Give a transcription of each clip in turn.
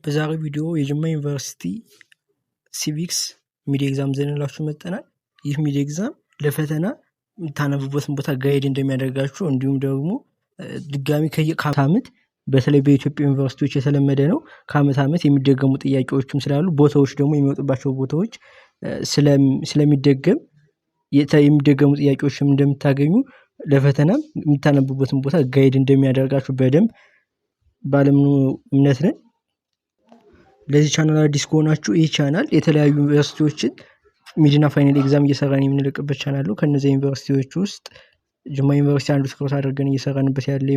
በዛሬው ቪዲዮ የጅማ ዩኒቨርሲቲ ሲቪክስ ሚድ ኤግዛም ዘንላችሁ መጥተናል። ይህ ሚድ ኤግዛም ለፈተና የምታነቡበትን ቦታ ጋይድ እንደሚያደርጋችሁ እንዲሁም ደግሞ ድጋሚ ከዓመት በተለይ በኢትዮጵያ ዩኒቨርሲቲዎች የተለመደ ነው። ከዓመት ዓመት የሚደገሙ ጥያቄዎችም ስላሉ ቦታዎች ደግሞ የሚወጡባቸው ቦታዎች ስለሚደገም የሚደገሙ ጥያቄዎችም እንደምታገኙ ለፈተናም የምታነቡበትን ቦታ ጋይድ እንደሚያደርጋችሁ በደንብ ባለሙሉ እምነት ነን። ለዚህ ቻናል አዲስ ከሆናችሁ ይህ ቻናል የተለያዩ ዩኒቨርሲቲዎችን ሚድና ፋይናል ኤግዛም እየሰራን የምንለቅበት ቻናል ነው። ከነዚህ ዩኒቨርሲቲዎች ውስጥ ጅማ ዩኒቨርሲቲ አንዱ ትኩረት አድርገን እየሰራንበት ያለ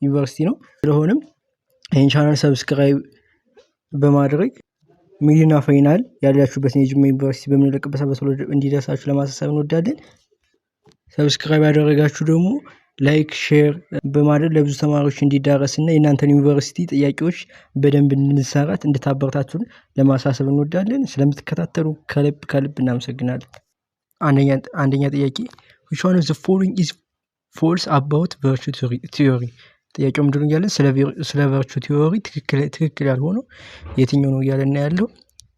ዩኒቨርሲቲ ነው። ስለሆነም ይህን ቻናል ሰብስክራይብ በማድረግ ሚድና ፋይናል ያላችሁበትን የጅማ ዩኒቨርሲቲ በምንለቅበት በቶሎ እንዲደርሳችሁ ለማሳሰብ እንወዳለን። ሰብስክራይብ ያደረጋችሁ ደግሞ ላይክ ሼር በማድረግ ለብዙ ተማሪዎች እንዲዳረስና የእናንተን ዩኒቨርሲቲ ጥያቄዎች በደንብ እንድንሰራት እንድታበረታቱን ለማሳሰብ እንወዳለን። ስለምትከታተሉ ከልብ እናመሰግናለን። አንደኛ ጥያቄ which one of the following is false about virtue theory? ጥያቄው ምንድነው እያለን ስለ virtue theory ትክክል ያልሆነው የትኛው ነው እያለን ያለው?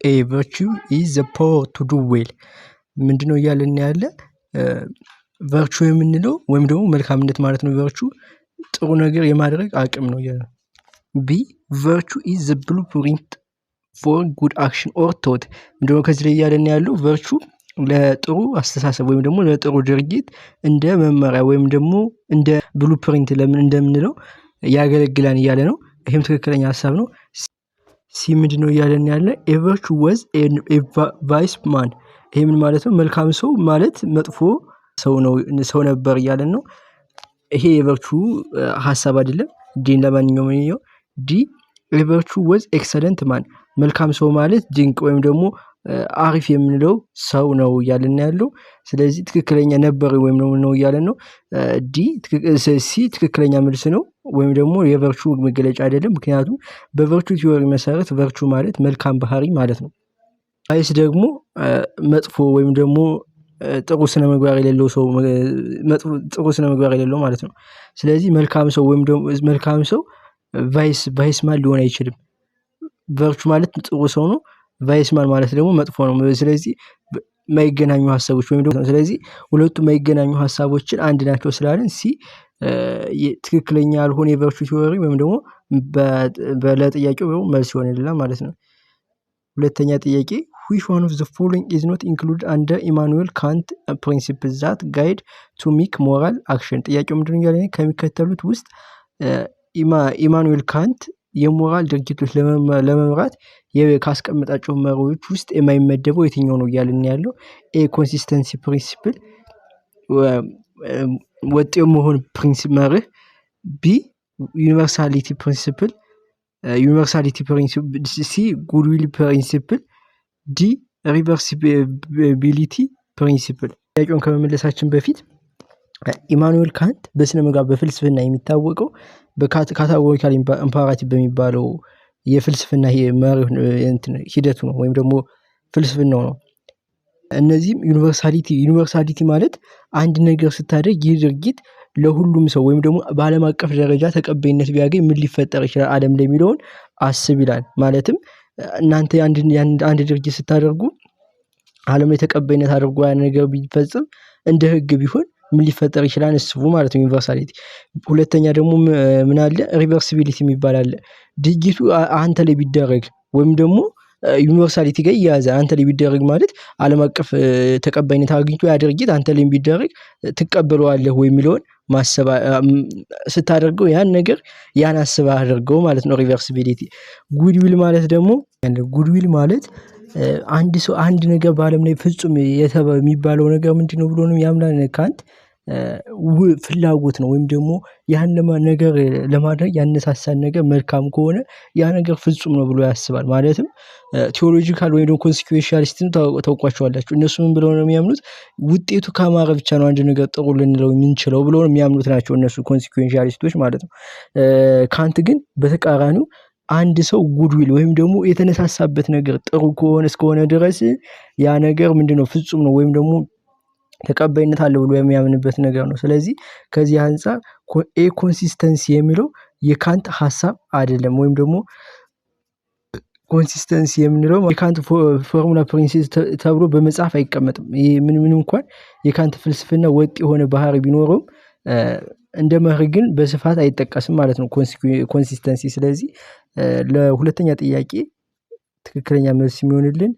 A virtue is the power to do well። ምንድነው እያለን ያለ ቨርቹ የምንለው ወይም ደግሞ መልካምነት ማለት ነው። ቨርቹ ጥሩ ነገር የማድረግ አቅም ነው ያለ። ቢ ቨርቹ ኢዝ ዘ ብሉፕሪንት ፎር ጉድ አክሽን ኦር ቶት። ምንድነው ከዚህ ላይ ያለን ያለው ቨርቹ ለጥሩ አስተሳሰብ ወይም ደግሞ ለጥሩ ድርጊት እንደ መመሪያ ወይም ደግሞ እንደ ብሉፕሪንት ለምን እንደምንለው ያገለግላል እያለ ነው። ይሄም ትክክለኛ ሐሳብ ነው። ሲ ምንድነው እያለን ያለ ኤ ቨርቹ ዋዝ ኤ ቫይስ ማን። ይሄ ምን ማለት ነው? መልካም ሰው ማለት መጥፎ ሰው ነበር እያለን ነው። ይሄ የቨርቹ ሐሳብ አይደለም። ዲን ለማንኛውም ነው ዲ ቨርቹ ዋዝ ኤክሰለንት ማን። መልካም ሰው ማለት ድንቅ ወይም ደግሞ አሪፍ የምንለው ሰው ነው እያለን ያለው። ስለዚህ ትክክለኛ ነበር ወይም ነው እያለን ነው። ሲ ትክክለኛ መልስ ነው ወይም ደግሞ የቨርቹ መገለጫ አይደለም። ምክንያቱም በቨርቹ ቲዮሪ መሰረት ቨርቹ ማለት መልካም ባህሪ ማለት ነው። ቫይስ ደግሞ መጥፎ ወይም ደግሞ ጥሩ ስነ ምግባር የሌለው ሰው ጥሩ ስነ ምግባር የሌለው ማለት ነው። ስለዚህ መልካም ሰው ወይም ደግሞ መልካም ሰው ቫይስ ማን ሊሆን አይችልም። ቨርቹ ማለት ጥሩ ሰው ነው። ቫይስ ማን ማለት ደግሞ መጥፎ ነው። ስለዚህ የማይገናኙ ሐሳቦች ወይም ደግሞ ስለዚህ ሁለቱ የማይገናኙ ሐሳቦችን አንድ ናቸው ስላልን ሲ ትክክለኛ ያልሆነ የቨርቹ ቲዮሪ ወይም ደግሞ ለጥያቄው መልስ ይሆንልናል ማለት ነው። ሁለተኛ ጥያቄ which one of the following is not included under Immanuel Kant principles that guide to make moral action? ጥያቄው ምንድነው ያለው? ከሚከተሉት ውስጥ ኢማኑኤል ካንት የሞራል ድርጊቶች ለመምራት ካስቀመጣቸው መርሆች ውስጥ የማይመደበው የትኛው ነው እያልን ያለው? ኤ ኮንሲስተንሲ ፕሪንሲፕል ወጥ የመሆን ፕሪንሲፕል መርህ። ቢ ዩኒቨርሳሊቲ ፕሪንሲፕል ሲ ጉድዊል ፕሪንሲፕል ዲ ሪቨርሲቢሊቲ ፕሪንሲፕል። ጥያቄውን ከመመለሳችን በፊት ኢማኑኤል ካንት በስነ ምግባር በፍልስፍና የሚታወቀው በካታጎሪካል ኢምፐራቲቭ በሚባለው የፍልስፍና ሂደቱ ነው ወይም ደግሞ ፍልስፍናው ነው። እነዚህም ዩኒቨርሳሊቲ ማለት አንድ ነገር ስታደርግ ይህ ድርጊት ለሁሉም ሰው ወይም ደግሞ በዓለም አቀፍ ደረጃ ተቀባይነት ቢያገኝ ምን ሊፈጠር ይችላል ዓለም ለሚለውን አስብ ይላል። ማለትም እናንተ አንድ ድርጊት ስታደርጉ ዓለም ላይ ተቀባይነት አድርጎ ያን ነገር ቢፈጽም እንደ ህግ ቢሆን ምን ሊፈጠር ይችላል እስቡ ማለት ነው ዩኒቨርሳሊቲ። ሁለተኛ ደግሞ ምን አለ? ሪቨርሲቢሊቲ የሚባል አለ። ድርጊቱ አንተ ላይ ቢደረግ ወይም ደግሞ ዩኒቨርሳሊቲ ጋር ያያዘ አንተ ላይ ቢደረግ ማለት ዓለም አቀፍ ተቀባይነት አግኝቶ ያ ድርጊት አንተ ላይ ቢደረግ ትቀበለዋለህ ወይ የሚለውን ማሰብ ስታደርገው ያን ነገር ያን አስበህ አድርገው ማለት ነው ሪቨርሲቢሊቲ። ጉድዊል ማለት ደግሞ ጉድዊል ማለት አንድ ሰው አንድ ነገር በዓለም ላይ ፍጹም የሚባለው ነገር ምንድነው ብሎ ነው ያምናል ካንት? ፍላጎት ነው ወይም ደግሞ ያን ነገር ለማድረግ ያነሳሳን ነገር መልካም ከሆነ ያ ነገር ፍጹም ነው ብሎ ያስባል። ማለትም ቲዮሎጂካል ወይም ደግሞ ኮንሲኩዌንሻሊስትን ታውቋቸዋላችሁ። እነሱ ምን ብለው ነው የሚያምኑት? ውጤቱ ካማረ ብቻ ነው አንድ ነገር ጥሩ ልንለው የምንችለው ብለው ነው የሚያምኑት ናቸው እነሱ ኮንሲኩዌንሻሊስቶች ማለት ነው። ካንት ግን በተቃራኒው አንድ ሰው ጉድዊል ወይም ደግሞ የተነሳሳበት ነገር ጥሩ ከሆነ እስከሆነ ድረስ ያ ነገር ምንድነው ፍጹም ነው ወይም ደግሞ ተቀባይነት አለው ብሎ የሚያምንበት ነገር ነው። ስለዚህ ከዚህ አንፃር ኮንሲስተንሲ የሚለው የካንት ሐሳብ አይደለም ወይም ደግሞ ኮንሲስተንሲ የምንለው የካንት ፎርሙላ ፕሪንሲፕል ተብሎ በመጽሐፍ አይቀመጥም። ይሄ ምንም እንኳን የካንት ፍልስፍና ወጥ የሆነ ባህሪ ቢኖረውም እንደ መርህ ግን በስፋት አይጠቀስም ማለት ነው ኮንሲስተንሲ። ስለዚህ ለሁለተኛ ጥያቄ ትክክለኛ መልስ የሚሆንልን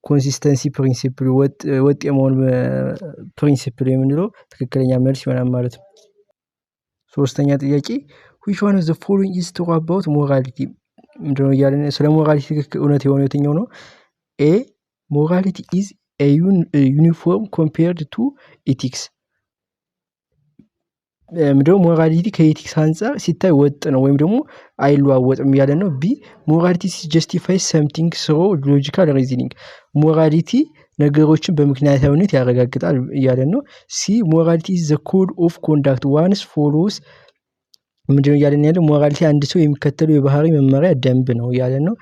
ኮንሲስተንሲ ፕሪንሲፕል ወጥ የመሆን ፕሪንሲፕል የምንለው ትክክለኛ መልስ ይሆናል ማለት ነው። ሶስተኛ ጥያቄ which one of the following is true about morality? ምንድነው እያለን ስለ ሞራሊቲ እውነት የሆነው የትኛው ነው? ኤ ሞራሊቲ is a uniform compared to ethics። ምንድነው ሞራሊቲ ከኤቲክስ አንፃር ሲታይ ወጥ ነው ወይም ደግሞ አይለዋወጥም እያለ ነው። ቢ ሞራሊቲ justifies something through logical reasoning። ሞራሊቲ ነገሮችን በምክንያታዊነት ያረጋግጣል እያለን ነው። ሲ ሞራሊቲ is the code of conduct one follows። ምንድነው እያለን ያለው? ሞራሊቲ አንድ ሰው የሚከተለው የባህሪ መመሪያ ደንብ ነው እያለን ነው።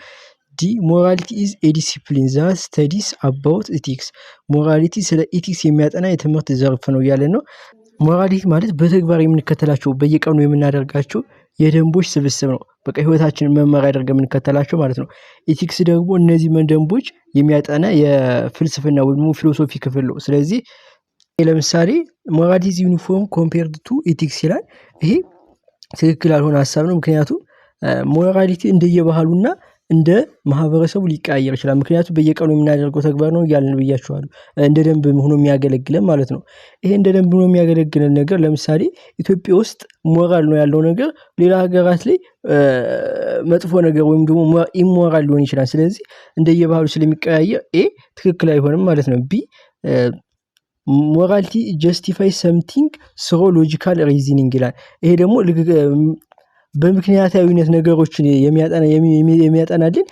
ዲ ሞራሊቲ is a discipline that studies about ethics። ሞራሊቲ ስለ ኢቲክስ የሚያጠና የትምህርት ዘርፍ ነው እያለን ነው። ሞራሊቲ ማለት በተግባር የምንከተላቸው በየቀኑ የምናደርጋቸው የደንቦች ስብስብ ነው። በቃ ህይወታችንን መመሪያ አድርገን የምንከተላቸው ማለት ነው። ኢቲክስ ደግሞ እነዚህ ደንቦች የሚያጠና የፍልስፍና ወይም ፊሎሶፊ ክፍል ነው። ስለዚህ ለምሳሌ ሞራሊቲ is uniform compared to ethics ይላል። ይሄ ትክክል ያልሆነ ሀሳብ ነው። ምክንያቱም ሞራሊቲ እንደየባህሉና እንደ ማህበረሰቡ ሊቀያየር ይችላል። ምክንያቱም በየቀኑ የምናደርገው ተግባር ነው እያልን ብያችኋለሁ። እንደ ደንብ ሆኖ የሚያገለግለን ማለት ነው። ይሄ እንደ ደንብ ሆኖ የሚያገለግለን ነገር ለምሳሌ ኢትዮጵያ ውስጥ ሞራል ነው ያለው ነገር ሌላ ሀገራት ላይ መጥፎ ነገር ወይም ደግሞ ኢሞራል ሊሆን ይችላል። ስለዚህ እንደየባህሉ ስለሚቀያየር ኤ ትክክል አይሆንም ማለት ነው። ቢ ሞራሊቲ ጀስቲፋይ ሰምቲንግ ስሮ ሎጂካል ሪዝኒንግ ይላል። ይሄ ደግሞ በምክንያታዊነት ነገሮችን የሚያጠናልን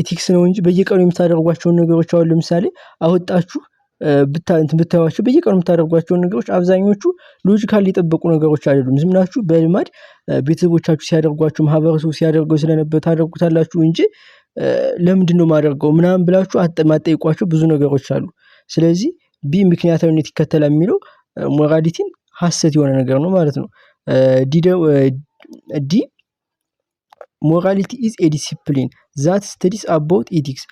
ኢቲክስ ነው እንጂ በየቀኑ የምታደርጓቸውን ነገሮች አሁን ለምሳሌ አወጣችሁ ብታዩዋቸው በየቀኑ የምታደርጓቸውን ነገሮች አብዛኞቹ ሎጂካል ሊጠበቁ ነገሮች አይደሉም። ዝም ብላችሁ በልማድ ቤተሰቦቻችሁ ሲያደርጓችሁ ማህበረሰቡ ሲያደርገው ስለነበር ታደርጉታላችሁ እንጂ ለምንድነው ማደርገው ምናምን ብላችሁ ማጠይቋቸው ብዙ ነገሮች አሉ። ስለዚህ ቢ ምክንያታዊነት ይከተላል የሚለው ሞራሊቲን ሐሰት የሆነ ነገር ነው ማለት ነው። ዲ ሞራሊቲ is a discipline that studies about ethics።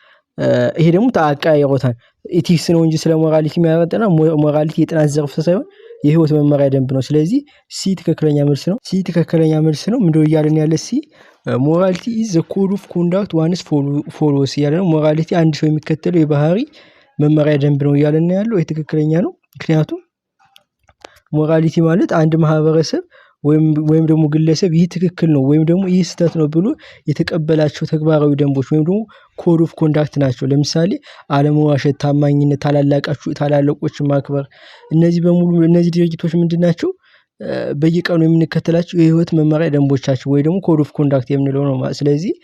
ይሄ ደግሞ ተአቃይሮታል። ኢቲክስ ነው እንጂ ስለ ሞራሊቲ የሚያጠና ሞራሊቲ የጥናት ዘርፍ ሳይሆን የህይወት መመሪያ ደንብ ነው። ስለዚህ ሲ ትክክለኛ መልስ ነው። ሲ ትክክለኛ መልስ ነው። ምንድነው እያለን ያለ? ሲ ሞራሊቲ is the code of conduct one follows እያለ ነው። ሞራሊቲ አንድ ሰው የሚከተለው የባህሪ መመሪያ ደንብ ነው እያለን ያለው። ይሄ ትክክለኛ ነው። ምክንያቱም ሞራሊቲ ማለት አንድ ማህበረሰብ ወይም ደግሞ ግለሰብ ይህ ትክክል ነው ወይም ደግሞ ይህ ስህተት ነው ብሎ የተቀበላቸው ተግባራዊ ደንቦች ወይም ደግሞ ኮድ ኦፍ ኮንዳክት ናቸው። ለምሳሌ አለመዋሸት፣ ታማኝነት፣ ታላላቆችን ማክበር፣ እነዚህ በሙሉ እነዚህ ድርጊቶች ምንድን ናቸው? በየቀኑ የምንከተላቸው የህይወት መመሪያ ደንቦቻችን ወይ ደግሞ ኮድ ኦፍ ኮንዳክት የምንለው ነው። ስለዚህ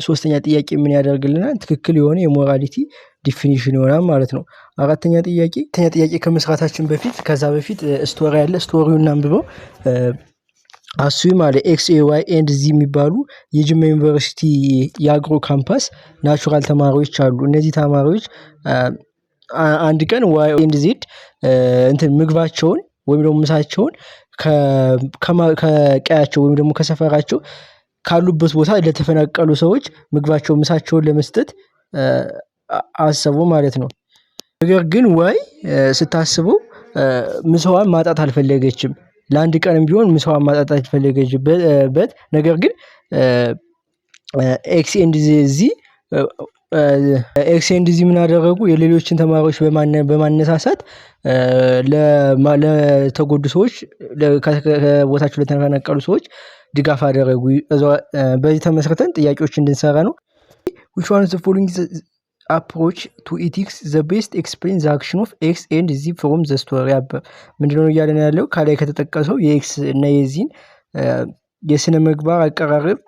ሶስተኛ ጥያቄ ምን ያደርግልናል? ትክክል የሆነ የሞራሊቲ ዲፊኒሽን ይሆናል ማለት ነው። አራተኛ ጥያቄ ከመስራታችን በፊት ከዛ በፊት ስቶሪ ያለ ስቶሪውን እናንብበው። አሱም አለ ኤክስ ኤ ዋይ ኤንድ ዚ የሚባሉ የጅማ ዩኒቨርሲቲ የአግሮ ካምፓስ ናቹራል ተማሪዎች አሉ። እነዚህ ተማሪዎች አንድ ቀን ዋይ ኤንድ ዜድ ምግባቸውን ወይም ደግሞ ምሳቸውን ከቀያቸው ወይም ደግሞ ከሰፈራቸው ካሉበት ቦታ ለተፈናቀሉ ሰዎች ምግባቸው ምሳቸውን ለመስጠት አሰቡ ማለት ነው። ነገር ግን ዋይ ስታስበው ምሳዋን ማጣት አልፈለገችም። ለአንድ ቀንም ቢሆን ምሳዋን ማጣት አልፈለገችበት። ነገር ግን ኤክስ ኤንድ ዚ ምን አደረጉ? የሌሎችን ተማሪዎች በማነሳሳት ለተጎዱ ሰዎች ከቦታቸው ለተፈናቀሉ ሰዎች ድጋፍ አደረጉ። በዚህ ተመስርተን ጥያቄዎች እንድንሰራ ነው። which one of the following approach to ethics the best explains the action of x and z from the story? ምንድነው እያለን ያለው? ከላይ ከተጠቀሰው የኤክስ እና የዚን የስነ ምግባር አቀራረብ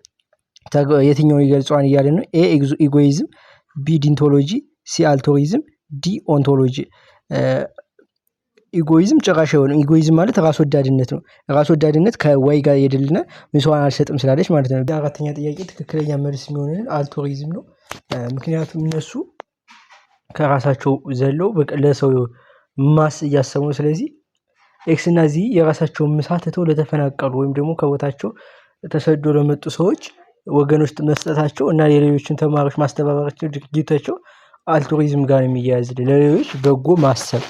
የትኛውን ይገልጸዋል እያለን ነው። ኤ ኢጎይዝም፣ ቢ ዲንቶሎጂ፣ ሲ አልቶሪዝም፣ ዲ ኦንቶሎጂ። ኢጎይዝም ጭራሽ አይሆንም። ኢጎይዝም ማለት ራስ ወዳድነት ነው። ራስ ወዳድነት ከዋይ ጋር የድልና ምሳዋን አልሰጥም ስላለች ማለት ነው። አራተኛ ጥያቄ ትክክለኛ መልስ የሚሆነው አልቶሪዝም ነው። ምክንያቱም እነሱ ከራሳቸው ዘለው ለሰው ማስ እያሰቡ ነው። ስለዚህ ኤክስ እና ዚ የራሳቸውን ምሳ ትተው ለተፈናቀሉ ወይም ደግሞ ከቦታቸው ተሰዶ ለመጡ ሰዎች ወገን ውስጥ መስጠታቸው እና የሌሎችን ተማሪዎች ማስተባበራቸው ድርጊታቸው አልቱሪዝም ጋር የሚያያዝልን ለሌሎች በጎ ማሰብ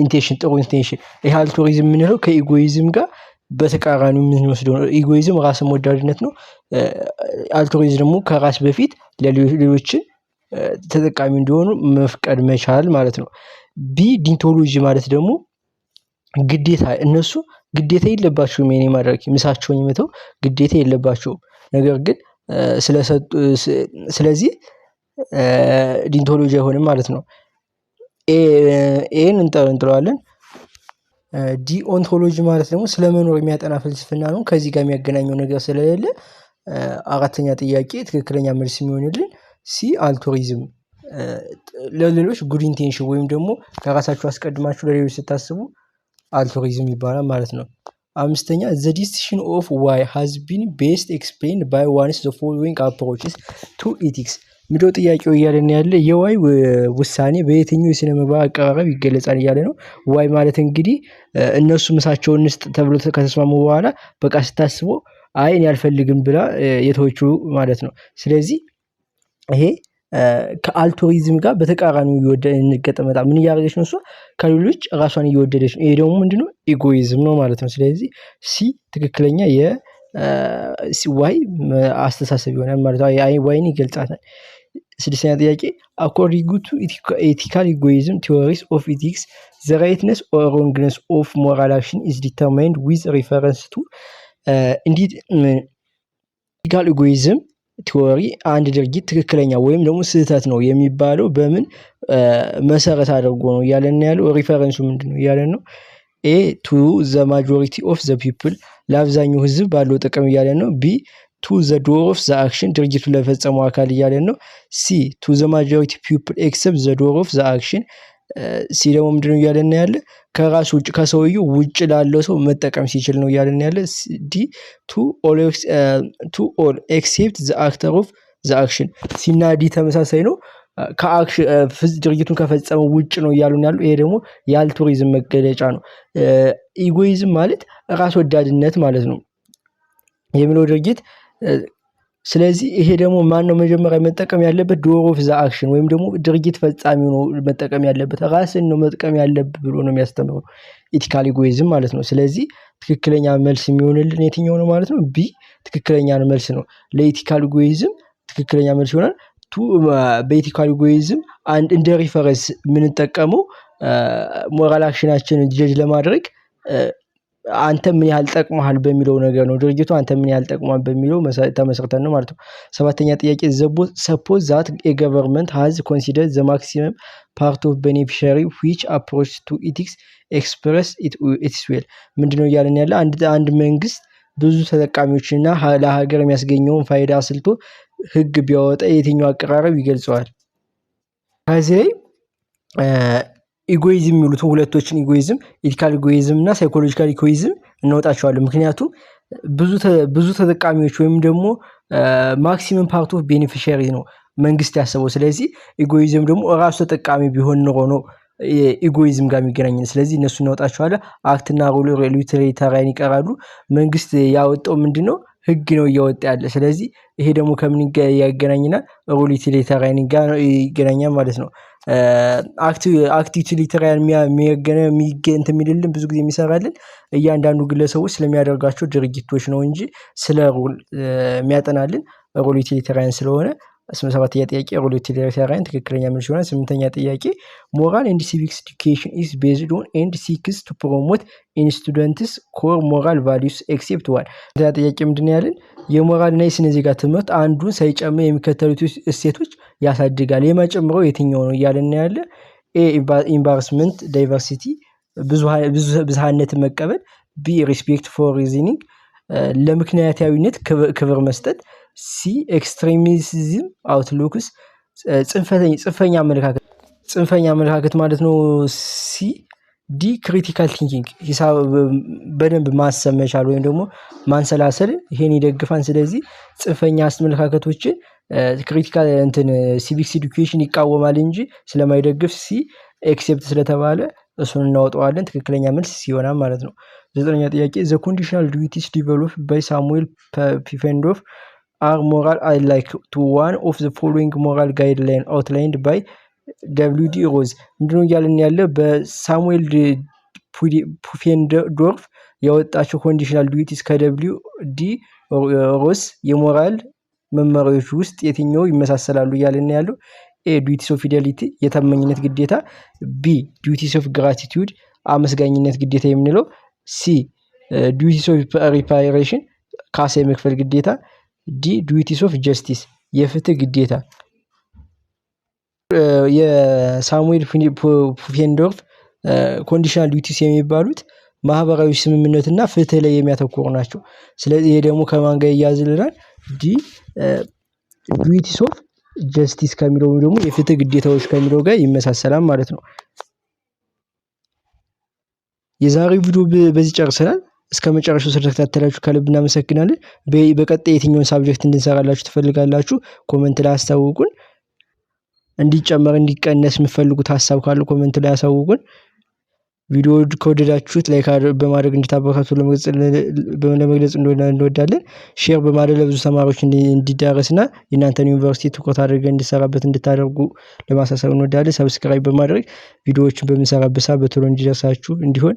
ኢንቴንሽን ጥሩ ኢንቴንሽን ይሄ አልቱሪዝም የምንለው ከኢጎይዝም ጋር በተቃራኒው የምንወስደው ነው። ኢጎይዝም ራስን ወዳድነት ነው። አልቱሪዝም ደግሞ ከራስ በፊት ለሌሎችን ተጠቃሚ እንዲሆኑ መፍቀድ መቻል ማለት ነው። ቢ ዲንቶሎጂ ማለት ደግሞ ግዴታ እነሱ ግዴታ የለባቸውም የኔ ማድረግ ምሳቸውን የመተው ግዴታ የለባቸውም። ነገር ግን ስለሰጡ ስለዚህ ዲንቶሎጂ አይሆንም ማለት ነው። ኤን እንጥለዋለን። ዲኦንቶሎጂ ማለት ደግሞ ስለመኖር የሚያጠና ፍልስፍና ነው። ከዚህ ጋር የሚያገናኘው ነገር ስለሌለ አራተኛ ጥያቄ ትክክለኛ መልስ የሚሆንልን ሲ አልቱሪዝም ለሌሎች ጉድ ኢንቴንሽን ወይም ደግሞ ከራሳችሁ አስቀድማችሁ ለሌሎች ስታስቡ አልቱሪዝም ይባላል ማለት ነው። አምስተኛ the decision of why has been best explained by one of the following approaches to ethics ምንድነው ጥያቄው እያለን ያለ የዋይ ውሳኔ በየትኛው የስነ ምግባር አቀራረብ ይገለጻል እያለ ነው። ዋይ ማለት እንግዲህ እነሱ ምሳቸውን እንስጥ ተብሎ ከተስማሙ በኋላ በቃ ስታስበው አይ እኔ አልፈልግም ብላ የተወችው ማለት ነው። ስለዚህ ይሄ ከአልቱሪዝም ጋር በተቃራኒው እንገጠመጣ ምን እያደረገች ነው? እሷ ከሌሎች ራሷን እየወደደች ነው። ይሄ ደግሞ ምንድነው? ኢጎይዝም ነው ማለት ነው። ስለዚህ ሲ ትክክለኛ ዋይ አስተሳሰብ ይሆናል ማለት ነው። ዋይን ይገልጻታል። ስድስተኛ ጥያቄ according to ethical egoism theories of ethics the rightness or wrongness of moral action is determined with reference to indeed ethical egoism ቲዎሪ አንድ ድርጊት ትክክለኛ ወይም ደግሞ ስህተት ነው የሚባለው በምን መሰረት አድርጎ ነው እያለን ያለው። ሪፈረንሱ ምንድነው እያለን ነው? ኤ ቱ ዘ ማጆሪቲ ኦፍ ዘ ፒፕል ለአብዛኛው ህዝብ ባለው ጥቅም እያለን ነው። ቢ ቱ ዘ ዶር ኦፍ ዘ አክሽን ድርጊቱን ለፈጸመው አካል እያለን ነው። ሲ ቱ ዘ ማጆሪቲ ፒፕል ኤክሰፕት ዘ ዶር ኦፍ ዘ አክሽን ሲ ደግሞ ምንድነው እያለን ያለ ከራሱ ውጭ ከሰውየው ውጭ ላለው ሰው መጠቀም ሲችል ነው እያለን ያለ። ዲ ቱ ኦል ኤክሴፕት ዘ አክተር ኦፍ ዘ አክሽን ሲና ዲ ተመሳሳይ ነው። ከአክሽን ድርጊቱን ከፈጸመው ውጭ ነው እያሉን ያሉ። ይሄ ደግሞ የአልቱሪዝም መገለጫ ነው። ኢጎይዝም ማለት ራስ ወዳድነት ማለት ነው የሚለው ድርጊት። ስለዚህ ይሄ ደግሞ ማነው መጀመሪያ መጠቀም ያለበት? ዶር ኦፍ ዘ አክሽን ወይም ደግሞ ድርጊት ፈጻሚው ነው መጠቀም ያለበት። ራስን ነው መጠቀም ያለበት ብሎ ነው የሚያስተምረው ኢቲካል ኢጎይዝም ማለት ነው። ስለዚህ ትክክለኛ መልስ የሚሆንልን የትኛው ነው ማለት ነው? ቢ ትክክለኛ መልስ ነው። ለኢቲካል ኢጎይዝም ትክክለኛ መልስ ይሆናል። በኢቲካል ኢጎይዝም እንደ ሪፈረንስ የምንጠቀመው ሞራል አክሽናችንን ጀጅ ለማድረግ አንተ ምን ያህል ጠቅመሃል በሚለው ነገር ነው። ድርጊቱ አንተ ምን ያህል ጠቅመሃል በሚለው ተመስርተን ነው ማለት ነው። ሰባተኛ ጥያቄ suppose that a government has considered the maximum part of beneficiary which approach to ethics express its will ምንድነው እያለን ያለ አንድ መንግስት ብዙ ተጠቃሚዎችና ለሀገር የሚያስገኘውን ፋይዳ አስልቶ ህግ ቢያወጣ የትኛው አቀራረብ ይገልጸዋል? ከዚህ ላይ ኢጎይዝም የሚሉትን ሁለቶችን ኢጎይዝም ኢቲካል ኢጎይዝም እና ሳይኮሎጂካል ኢጎይዝም እናወጣቸዋለን። ምክንያቱም ብዙ ተጠቃሚዎች ወይም ደግሞ ማክሲመም ፓርት ኦፍ ቤኔፊሻሪ ነው መንግስት ያሰበው። ስለዚህ ኢጎይዝም ደግሞ ራሱ ተጠቃሚ ቢሆን ኖሮ ነው ኢጎይዝም ጋር የሚገናኘን። ስለዚህ እነሱ እናወጣቸዋለን። አክትና ሩል ዩቲሊታሪያን ይቀራሉ። መንግስት ያወጣው ምንድነው? ህግ ነው እያወጣ ያለ። ስለዚህ ይሄ ደግሞ ከምን ያገናኝናል? ሩል ዩቲሊታሪያን ጋር ይገናኛል ማለት ነው። አክት ዩቲሊታሪያን የሚልልን ብዙ ጊዜ የሚሰራልን እያንዳንዱ ግለሰቦች ስለሚያደርጋቸው ድርጊቶች ነው እንጂ ስለ ሩል የሚያጠናልን ሩል ዩቲሊታሪያን ስለሆነ 87ኛ ጥያቄ ሩል ዩቲሊታሪያን ትክክለኛ መልስ ይሆናል። 8ኛ ጥያቄ ሞራል ኤንድ ሲቪክስ ኤዱኬሽን ኢዝ ቤዝድ ኦን ኤንድ ሲክስ ቱ ፕሮሞት ኢን ስቱደንትስ ኮር ሞራል ቫሊዩስ ኤክሴፕት ዋን። ጥያቄ ምንድነው ያለን? የሞራልና የስነ ዜጋ ትምህርት አንዱን ሳይጨምር የሚከተሉት እሴቶች ያሳድጋል። የማጨምረው የትኛው ነው እያለን ያለ? ኤ ኢምባረስመንት ዳይቨርሲቲ ብዙሃነትን መቀበል። ቢ ሪስፔክት ፎር ሪዝኒንግ ለምክንያታዊነት ክብር መስጠት። ሲ ኤክስትሪሚዝም አውትሉክስ ጽንፈኛ አመለካከት ማለት ነው። ሲ ዲ ክሪቲካል ቲንኪንግ ሂሳብ በደንብ ማሰብ መቻል ወይም ደግሞ ማንሰላሰል ይሄን ይደግፋል። ስለዚህ ጽንፈኛ አመለካከቶችን ክሪቲካል ሲቪክስ ኤዱኬሽን ይቃወማል እንጂ ስለማይደግፍ ሲ ኤክሴፕት ስለተባለ እሱን እናወጣዋለን። ትክክለኛ መልስ ይሆናል ማለት ነው። 9ኛ ጥያቄ the conditional duties developed by Samuel Pufendorf are moral like to one of the following moral guideline outlined by WD ሮዝ ምንድነው እያልን ያለ በሳሙኤል ፑፌንዶርፍ ያወጣቸው ኮንዲሽናል ዱቲስ ከWD ሮዝ የሞራል መመሪያዎች ውስጥ የትኛው ይመሳሰላሉ እያልን ያለው A duties of fidelity የታማኝነት ግዴታ B duties of gratitude አመስጋኝነት ግዴታ የምንለው C duties of reparation ካሳ የመክፈል ግዴታ D duties of justice የፍትህ ግዴታ የሳሙኤል ፑፌንዶርፍ ኮንዲሽናል ዱቲስ የሚባሉት ማህበራዊ ስምምነትና ፍትህ ላይ የሚያተኩሩ ናቸው። ስለዚህ ይሄ ደግሞ ከማን ጋር ይያዝልናል? ዲ ዱቲስ ኦፍ ጀስቲስ ከሚለው ደግሞ የፍትህ ግዴታዎች ከሚለው ጋር ይመሳሰላል ማለት ነው። የዛሬው ቪዲዮ በዚህ ጨርሰናል። እስከመጨረሻው ስለተከታተላችሁ ከልብ እናመሰግናለን። በቀጣይ የትኛውን ሳብጀክት እንድንሰራላችሁ ትፈልጋላችሁ? ኮሜንት ላይ አስታውቁን። እንዲጨመር እንዲቀነስ የምትፈልጉት ሐሳብ ካለ ኮሜንት ላይ አሳውቁን። ቪዲዮ ከወደዳችሁት ላይክ በማድረግ እንድታበረታቱ ለመግለጽ እንወዳለን። ሼር በማድረግ ለብዙ ተማሪዎች እንዲዳረስና የእናንተን ዩኒቨርሲቲ ትኩረት አድርገን እንድሰራበት እንድታደርጉ ለማሳሰብ እንወዳለን። ሰብስክራይብ በማድረግ ቪዲዮዎችን በምንሰራበት ሰዓት በቶሎ እንዲደርሳችሁ እንዲሆን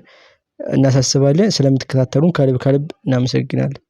እናሳስባለን። ስለምትከታተሉን ከልብ እናመሰግናለን።